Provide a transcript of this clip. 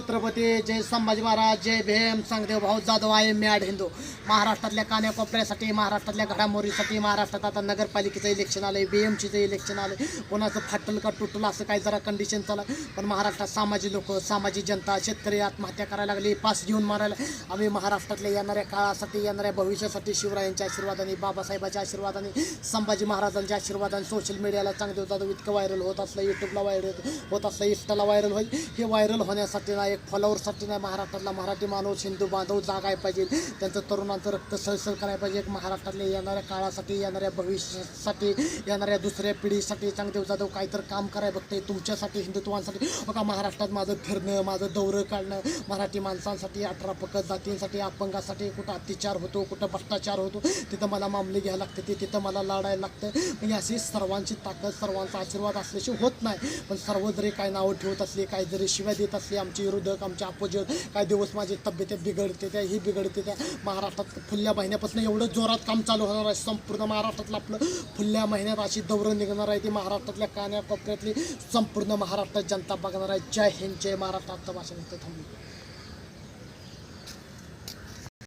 छत्रपती जय संभाजी महाराज, जय भीम, संगदेव भाऊ जाधव आहे मॅड हिंदू। महाराष्ट्रातल्या कान्याकोपऱ्यासाठी, महाराष्ट्रातल्या घडामोडीसाठी, महाराष्ट्रात आता नगरपालिकेचं इलेक्शन आलंय, बीएमसीचं इलेक्शन आलं, कोणाचं फाटल का तुटलं असं काही जरा कंडिशन चालू। पण महाराष्ट्रात सामाजिक लोक, सामाजिक जनता, शेतकरी आत्महत्या करायला लागली, पास घेऊन मारायला। आम्ही महाराष्ट्रातल्या येणाऱ्या काळासाठी, येणाऱ्या भविष्यासाठी शिवरायांच्या आशीर्वादाने, बाबासाहेबांच्या आशीर्वादाने, संभाजी महाराजांच्या आशीर्वादाने सोशल मीडियाला संगदेव जाधव इतकं व्हायरल होत असलं, यूट्यूबला व्हायरल होत असलं, इंस्टाला व्हायरल होईल। हे व्हायरल होण्यासाठी ना, एक फॉलोअरसाठी नाही, महाराष्ट्रातला मराठी माणूस, हिंदू बांधव जागाय पाहिजे, त्यांचं तरुणांचं रक्त सळसळ करायला पाहिजे। एक महाराष्ट्रातल्या येणाऱ्या काळासाठी, येणाऱ्या भविष्यासाठी, येणाऱ्या दुसऱ्या पिढीसाठी संगदेव जाधव काहीतरी काम करायला बघते, तुमच्यासाठी, हिंदुत्वांसाठी। बघा महाराष्ट्रात माझं फिरणं, माझं दौरं काढणं, मराठी माणसांसाठी, 18 पकड जातींसाठी, अपंगासाठी कुठं अत्याचार होतो, कुठं भ्रष्टाचार होतो, तिथं मला मामले घ्यायला लागते, तिथं मला लढायला लागतं। म्हणजे अशी सर्वांची ताकद, सर्वांचा आशीर्वाद असल्याशिवाय होत नाही। पण सर्व जरी काय नावं ठेवत असली, काही जरी शिव्या देत असली, आमचे विरोधक, आमचे अपोजिट, काही दिवस माझी तब्येत बिघडते त्या, ही बिघडते त्या। महाराष्ट्रात फुल्या महिन्यापासून एवढं जोरात काम चालू होणार आहे, संपूर्ण महाराष्ट्रातलं आपलं फुल्या महिन्यात अशी दौरं निघणार आहे, ती महाराष्ट्रातल्या कान्याकोपऱ्यातली संपूर्ण महाराष्ट्रात जनता बघणार आहे। जय हिंद, जय महाराष्ट्र। आजचं भाषण इथं थांबलं।